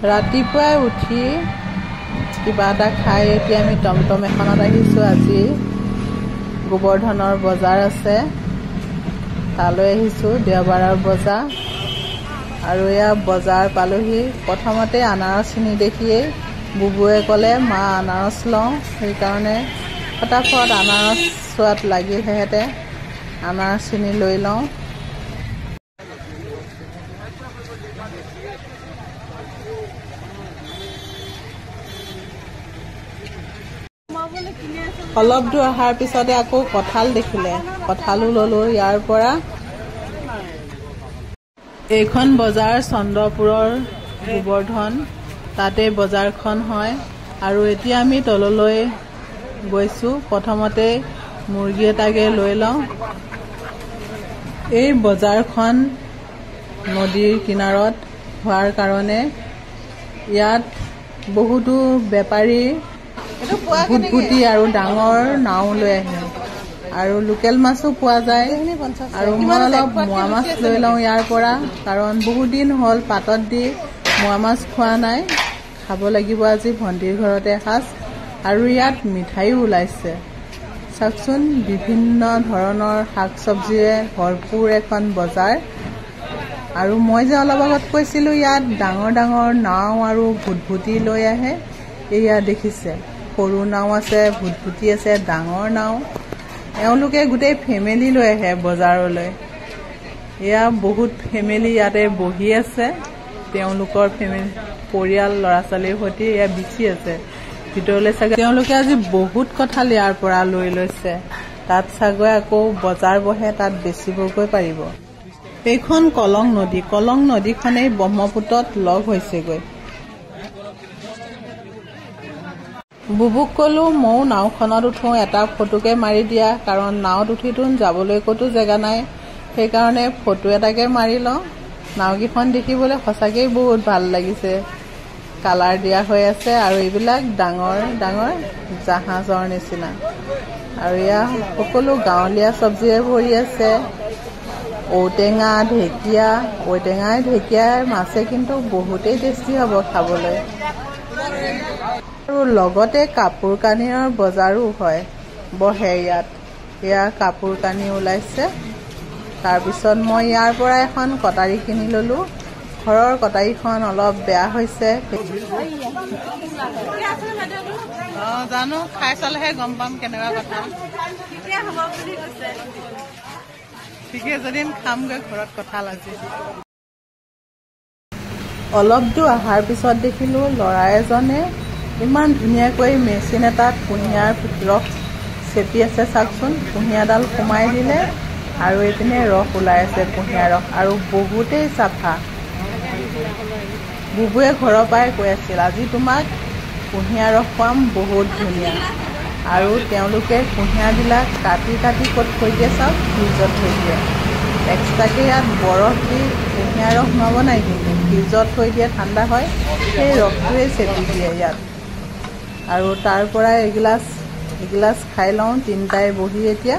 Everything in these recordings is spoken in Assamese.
ৰাতিপুৱাই উঠি কিবা এটা খাই এতিয়া আমি টমটম এখনত আহিছোঁ। আজি গোবৰ্ধনৰ বজাৰ আছে, তালৈ আহিছোঁ, দেওবাৰৰ বজাৰ। আৰু এয়া বজাৰ পালোহি। প্ৰথমতে আনাৰস নেদেখিয়েই বুবুৱে ক'লে মা আনাৰস লওঁ, সেইকাৰণে ফটাফট আনাৰস চোৱাত লাগিল সিহঁতে। আনাৰস চিনি লৈ লওঁ। অলপ দূৰ অহাৰ পিছতে আকৌ কঁঠাল দেখিলে, কঁঠালো ললোঁ ইয়াৰ পৰা। এইখন বজাৰ চন্দ্ৰপুৰৰ গোবৰ্ধন, তাতে বজাৰখন হয়। আৰু এতিয়া আমি তললৈ গৈছোঁ। প্ৰথমতে মুৰ্গী এটাকে লৈ লওঁ। এই বজাৰখন নদীৰ কিনাৰত হোৱাৰ কাৰণে ইয়াত বহুতো বেপাৰী ভুটভুটি আৰু ডাঙৰ নাও লৈ আহে, আৰু লোকেল মাছো পোৱা যায়। আৰু মই অলপ মোৱা মাছ লৈ লওঁ ইয়াৰ পৰা, কাৰণ বহুত দিন হ'ল পাতত দি মোৱা মাছ খোৱা নাই। খাব লাগিব আজি ভণ্টিৰ ঘৰতে এসাঁজ। আৰু ইয়াত মিঠাইও ওলাইছে, চাওকচোন, বিভিন্ন ধৰণৰ শাক চব্জিৰে ভৰপূৰ এখন বজাৰ। আৰু মই যে অলপ আগত কৈছিলোঁ ইয়াত ডাঙৰ ডাঙৰ নাও আৰু ভুটভুটি লৈ আহে, এয়া দেখিছে, সৰু নাও আছে, ভুটভুটি আছে, ডাঙৰ নাও। এওঁলোকে গোটেই ফেমিলি লৈ আহে বজাৰলৈ। এয়া বহুত ফেমিলি ইয়াতে বহি আছে, তেওঁলোকৰ পৰিয়াল ল'ৰা ছোৱালীৰ সৈতে এয়া বিচি আছে ভিতৰলৈ। চাগে তেওঁলোকে আজি বহুত কঁঠাল ইয়াৰ পৰা লৈ লৈছে। তাত চাগৈ আকৌ বজাৰ বহে, তাত বেচিবগৈ পাৰিব। এইখন কলং নদী, কলং নদীখনেই ব্ৰহ্মপুত্ৰত লগ হৈছেগৈ। বুবুক ক'লোঁ ময়ো নাওখনত উঠোঁ, এটা ফটোকে মাৰি দিয়া, কাৰণ নাৱত উঠিতো যাবলৈ ক'তো জেগা নাই, সেইকাৰণে ফটো এটাকে মাৰি লওঁ। নাওকেইখন দেখিবলৈ সঁচাকেই বহুত ভাল লাগিছে, কালাৰ দিয়া হৈ আছে, আৰু এইবিলাক ডাঙৰ ডাঙৰ জাহাজৰ নিচিনা। আৰু এয়া সকলো গাঁৱলীয়া চব্জিৰে ভৰি আছে, ঔটেঙা, ঢেকীয়া। ঔটেঙাই ঢেকীয়াৰ মাছে কিন্তু বহুতেই টেষ্টি হ'ব খাবলৈ। আৰু লগতে কাপোৰ কানিৰ বজাৰো হয়, বহে ইয়াত। এয়া কাপোৰ কানি ওলাইছে। তাৰপিছত মই ইয়াৰ পৰা এখন কটাৰী কিনি ল'লোঁ। ঘৰৰ কটাৰীখন অলপ বেয়া হৈছে। জানো, খাই চালেহে গম পাম কেনেকুৱা কথা। ঠিকে যদি খামগৈ ঘৰত কঁঠাল আজি। অলপ দূৰ অহাৰ পিছত দেখিলোঁ ল'ৰা এজনে ইমান ধুনীয়াকৈ মেচিন এটাত কুঁহিয়াৰ ৰস চেপি আছে। চাওকচোন, কুঁহিয়াৰডাল সোমাই দিলে আৰু এইপিনে ৰস ওলাই আছে, কুঁহিয়াৰ ৰস, আৰু বহুতেই চাফা। বুবুৱে ঘৰৰ পৰাই কৈ আছিল আজি তোমাক কুঁহিয়াৰ ৰস খুৱাম, বহুত ধুনীয়া। আৰু তেওঁলোকে কুঁহিয়াৰবিলাক কাটি কাটি ক'ত থৈ দিয়ে চাওক, ফ্ৰিজত থৈ দিয়ে। এক্সট্ৰাকৈ ইয়াত বৰফ দি কুঁহিয়াৰ ৰস নবনাই, কিন্তু ফ্ৰিজত থৈ দিয়ে, ঠাণ্ডা হয়, সেই ৰসটোৱেই চেপি দিয়ে ইয়াত। আৰু তাৰ পৰা এগিলাচ খাই লওঁ তিনিটাই বহি এতিয়া।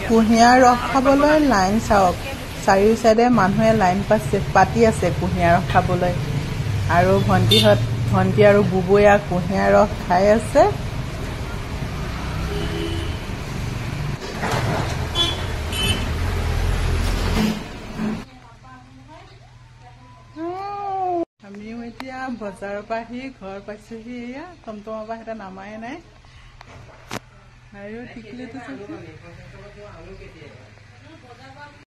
কুঁহিয়াৰ ৰস খাবলৈ লাইন চাওক, চাৰিও চাইডে মানুহে লাইন পাতি আছে কুঁহিয়াৰ ৰস খাবলৈ। আৰু ভণ্টি আৰু বুবুৱে কুঁহিয়াৰ ৰস খাই আছে। আমিও এতিয়া বজাৰৰ পৰা আহি ঘৰ পাইছোহি। এয়া টমটমৰ পৰা সিহঁতে নামাই নাই। আৰু টিকলিটো